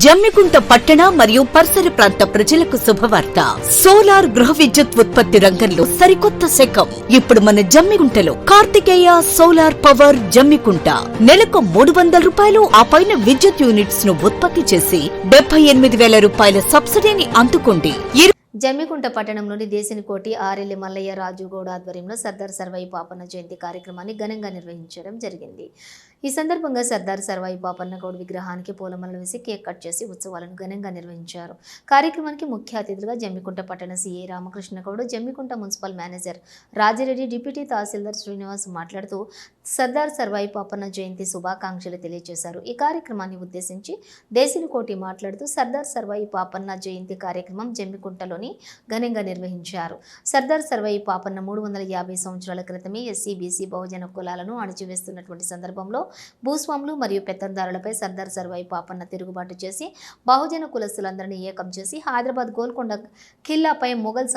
జమ్మికుంట పట్టణ మరియు పరిసర ప్రాంత ప్రజలకు శుభవార్త. సోలార్ గృహ విద్యుత్ ఉత్పత్తి రంగంలో సరికొత్త శకం. ఇప్పుడు మన జమ్మికుంటలో కార్తికేయ సోలార్ పవర్ జమ్మికుంట నెలకు 300 రూపాయలు ఆ పైన విద్యుత్ యూనిట్స్ ను ఉత్పత్తి చేసి 78,000 రూపాయల సబ్సిడీని అందుకోండి. జమ్మికుంట పట్టణంలోని దేశినికోటి ఆరెల్లి మల్లయ్య రాజు గౌడ ఆధ్వర్యంలో సర్దార్ సర్వాయి పాపన్న జయంతి కార్యక్రమాన్ని ఘనంగా నిర్వహించడం జరిగింది. ఈ సందర్భంగా సర్దార్ సర్వాయి పాపన్న గౌడ్ విగ్రహానికి పూలమాలలు వేసి కేక్ కట్ చేసి ఉత్సవాలను ఘనంగా నిర్వహించారు. కార్యక్రమానికి ముఖ్య అతిథులుగా జమ్మికుంట పట్టణ CA Ramakrishna Goud, Jammikunta municipal manager Rajireddy, deputy tahsildar Srinivas మాట్లాడుతూ సర్దార్ సర్వాయి పాపన్న జయంతి శుభాకాంక్షలు తెలియజేశారు. ఈ కార్యక్రమాన్ని ఉద్దేశించి దేశినికోటి మాట్లాడుతూ సర్దార్ సర్వాయి పాపన్న జయంతి కార్యక్రమం జమ్మికుంటలోని ఘనంగా నిర్వహించారు. సర్దార్ సర్వాయి పాపన్న 350 సంవత్సరాల క్రితమే ఎస్సీ, బీసీ, బహుజన కులాలను అణచివేస్తున్నటువంటి సందర్భంలో భూస్వాములు మరియు పెత్తందారులపై సర్దార్ సర్వాయి పాపన్న తిరుగుబాటు చేసి బహుజన కులస్తులందరినీ ఏకం చేసి హైదరాబాద్ గోల్కొండ ఖిల్లాపై మొఘల్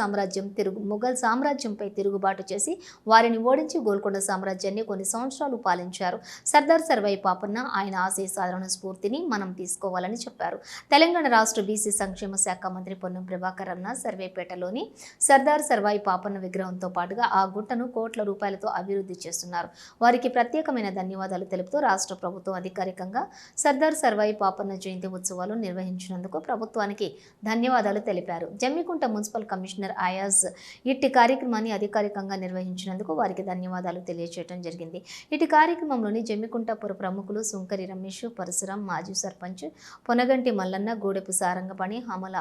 సామ్రాజ్యంపై తిరుగుబాటు చేసి వారిని ఓడించి గోల్కొండ సామ్రాజ్యాన్ని కొన్ని సంవత్సరాలు పాలించారు. సర్దార్ సర్వాయి పాపన్న ఆయన ఆశయ సాధన స్ఫూర్తిని మనం తీసుకోవాలని చెప్పారు. తెలంగాణ రాష్ట్ర బీసీ సంక్షేమ శాఖ మంత్రి పొన్నం ప్రభాకర్ అన్న సర్వేపేటలోని సర్దార్ సర్వాయి పాపన్న విగ్రహంతో పాటుగా ఆ గుట్టను కోట్ల రూపాయలతో అభివృద్ధి చేస్తున్నారు. వారికి ప్రత్యేకమైన ధన్యవాదాలు తెలుపుతూ రాష్ట్ర ప్రభుత్వం అధికారికంగా సర్దార్ సర్వాయి పాపన్న జయంతి ఉత్సవాలు నిర్వహించినందుకు ప్రభుత్వానికి ధన్యవాదాలు తెలిపారు. జమ్మికుంట మున్సిపల్ కమిషనర్ అయాజ్ ఇట్టి కార్యక్రమాన్ని అధికారికంగా నిర్వహించినందుకు వారికి ధన్యవాదాలు తెలియజేయడం జరిగింది. ఇటు కార్యక్రమంలోని జమ్మికుంట పుర ప్రముఖులు సుంకరి రమేష్, పరశురాం, మాజీ సర్పంచ్ పొనగంటి మల్లన్న, గూడెపు సారంగపాణి, హమల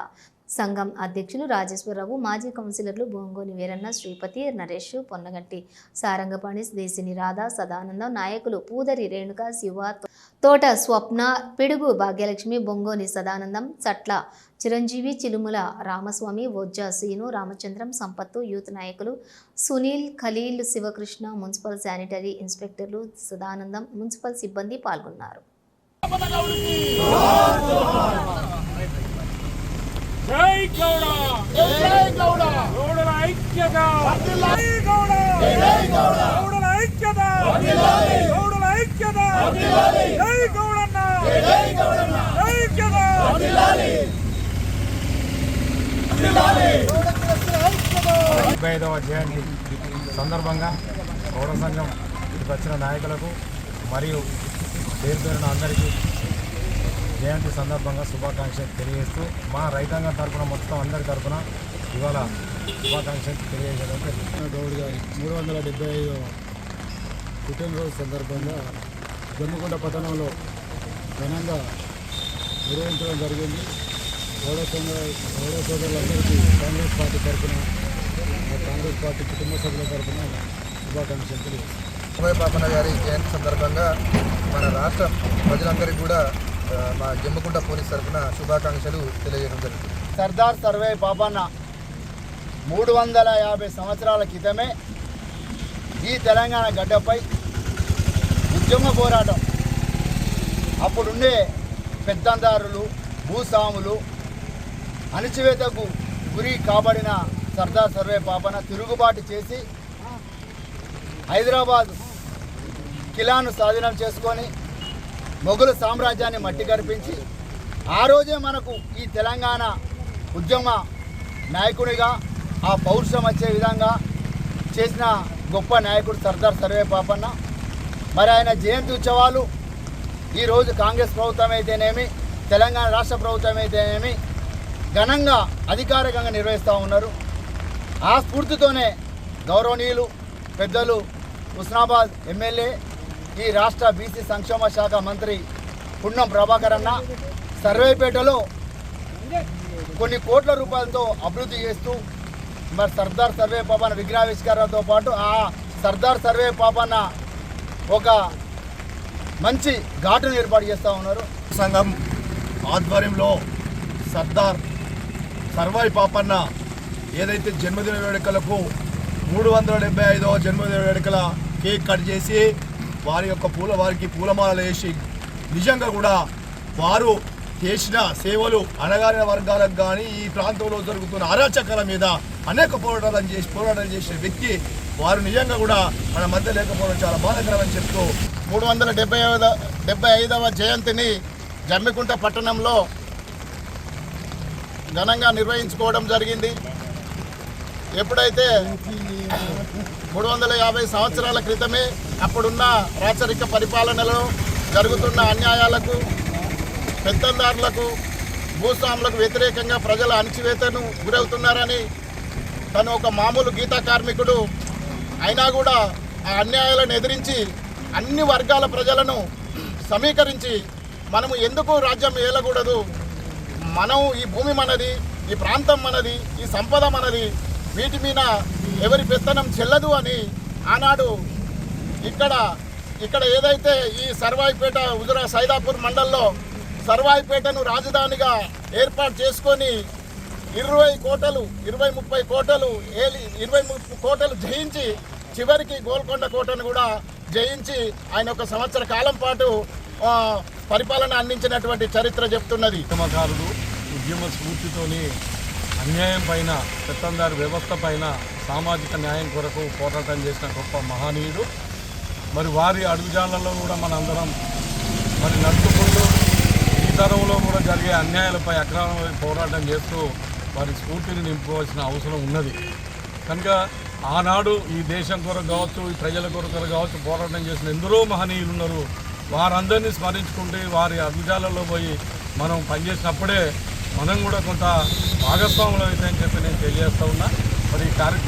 సంఘం అధ్యక్షులు రాజేశ్వరరావు, మాజీ కౌన్సిలర్లు బొంగోని వీరన్న, శ్రీపతి, నరేష్, పొన్నగంటి సారంగపాణి, దేశిని రాధా, సదానందం, నాయకులు పూదరి రేణుక, శివ, తోట స్వప్న, పిడుగు భాగ్యలక్ష్మి, బొంగోని సదానందం, చట్ల చిరంజీవి, చిలుముల రామస్వామి, వొజ్జా సీను, రామచంద్రం, సంపత్తు, యూత్ నాయకులు సునీల్, ఖలీల్, శివకృష్ణ, మున్సిపల్ శానిటరీ ఇన్స్పెక్టర్లు సదానందం, మున్సిపల్ సిబ్బంది పాల్గొన్నారు. జై గౌడ, జై గౌడ, గౌడల ఐక్యత, జై గౌడ, జై గౌడ, గౌడల ఐక్యత, గౌడల ఐక్యత, జై గౌడన్న, జై గౌడన్న, ఐక్యత, 75వ జయంతి సందర్భంగా గౌడ సంఘం వచ్చిన నాయకులకు మరియు పేరుపేరున అందరికీ జయంతి సందర్భంగా శుభాకాంక్షలు తెలియజేస్తూ మా రైతాంగం తరఫున మొత్తం అందరి తరఫున ఇవాళ శుభాకాంక్షలు తెలియజేయడం జరిగింది. గౌడ్ గారి 375వ పుట్టినరోజు సందర్భంగా జమ్మికుంట పట్టణంలో ఘనంగా నిర్వహించడం జరిగింది. గౌడ సోదరులందరికీ కాంగ్రెస్ పార్టీ తరఫున, కాంగ్రెస్ పార్టీ కుటుంబ సభ్యుల తరఫున శుభాకాంక్షలు తెలియజేస్తాం. సర్వాయి పాపన్న గారి జయంతి సందర్భంగా మన రాష్ట్ర ప్రజలందరికీ కూడా మా జమ్మికుంట పోలీస్ తరఫున శుభాకాంక్షలు తెలియజేయడం జరుగుతుంది. సర్దార్ సర్వాయి పాపన్న 350 సంవత్సరాల క్రితమే ఈ తెలంగాణ గడ్డపై ఉద్యమ పోరాటం, అప్పుడుండే పెత్తందారులు, భూస్వాములు అణచివేతకు గురి కాబడిన సర్దార్ సర్వాయి పాపన్న తిరుగుబాటు చేసి హైదరాబాద్ కిలాను స్వాధీనం చేసుకొని మొఘలు సామ్రాజ్యాన్ని మట్టి కరిపించి ఆ రోజే మనకు ఈ తెలంగాణ ఉద్యమ నాయకుడిగా ఆ పౌరుషం వచ్చే విధంగా చేసిన గొప్ప నాయకుడు సర్దార్ సర్వాయి పాపన్న. మరి ఆయన జయంతి ఉత్సవాలు ఈరోజు కాంగ్రెస్ ప్రభుత్వం అయితేనేమి, తెలంగాణ రాష్ట్ర ప్రభుత్వం అయితేనేమి ఘనంగా అధికారికంగా నిర్వహిస్తూ ఉన్నారు. ఆ స్ఫూర్తితోనే గౌరవనీయులు పెద్దలు హుస్నాబాద్ ఎమ్మెల్యే, ఈ రాష్ట్ర బీసీ సంక్షేమ శాఖ మంత్రి పొన్నం ప్రభాకర్ అన్న సర్వేపేటలో కొన్ని కోట్ల రూపాయలతో అభివృద్ధి చేస్తూ మరి సర్దార్ సర్వాయి పాపన్న విగ్రహావిష్కరణతో పాటు ఆ సర్దార్ సర్వాయి పాపన్న ఒక మంచి ఘాటును ఏర్పాటు చేస్తూ ఉన్నారు. సంఘం ఆధ్వర్యంలో సర్దార్ సర్వాయి పాపన్న ఏదైతే జన్మదిన వేడుకలకు 375వ జన్మదిన వేడుకల కేక్ కట్ చేసి వారికి పూలమాలలు వేసి నిజంగా కూడా వారు చేసిన సేవలు అణగారిన వర్గాలకు కానీ ఈ ప్రాంతంలో జరుగుతున్న అరాచకాల మీద అనేక పోరాటాలు చేసిన వ్యక్తి వారు నిజంగా కూడా మన మధ్య లేకపోవడం చాలా బాధాకరమని చెప్తూ 375వ జయంతిని జమ్మికుంట పట్టణంలో ఘనంగా నిర్వహించుకోవడం జరిగింది. ఎప్పుడైతే 350 సంవత్సరాల క్రితమే అప్పుడున్న రాచరిక పరిపాలనలో జరుగుతున్న అన్యాయాలకు, పెత్తందారులకు, భూస్వాములకు వ్యతిరేకంగా ప్రజల అణచివేతను గురవుతున్నారని తను ఒక మామూలు గీతా కార్మికుడు అయినా కూడా ఆ అన్యాయాలను ఎదిరించి అన్ని వర్గాల ప్రజలను సమీకరించి మనము ఎందుకు రాజ్యం ఏలకూడదు, మనం ఈ భూమి మనది, ఈ ప్రాంతం మనది, ఈ సంపద మనది, వీటి మీద ఎవరి పెత్తనం చెల్లదు అని ఆనాడు ఇక్కడ ఏదైతే ఈ సర్వాయిపేట హుజురా సైదాపూర్ మండల్లో సర్వాయిపేటను రాజధానిగా ఏర్పాటు చేసుకొని 20-30 కోటలు జయించి చివరికి గోల్కొండ కోటను కూడా జయించి ఆయన ఒక సంవత్సర కాలం పాటు పరిపాలన అందించినటువంటి చరిత్ర చెప్తున్నది. ఉద్యమకారుడు ఉద్యమ స్ఫూర్తితోని అన్యాయం పైన, పెత్తందారి వ్యవస్థ పైన సామాజిక న్యాయం కొరకు పోరాటం చేసిన గొప్ప మహనీయుడు. మరి వారి అడుగుజాడల్లో కూడా మనందరం మరి నడుచుకుంటూ ఈ తరంలో కూడా జరిగే అన్యాయాలపై అక్రమంపై పోరాటం చేస్తూ వారి స్ఫూర్తిని నింపుకోవాల్సిన అవసరం ఉన్నది. కనుక ఆనాడు ఈ దేశం కొరకు కావచ్చు, ఈ ప్రజల కొరకు కావచ్చు పోరాటం చేసిన ఎందరో మహనీయులు ఉన్నారు. వారందరినీ స్మరించుకుంటే వారి అభిజాలలో పోయి మనం పనిచేసినప్పుడే మనం కూడా కొంత భాగస్వాములు అవుతాయని చెప్పి నేను తెలియజేస్తూ ఉన్నా. మరి ఈ కార్యక్రమం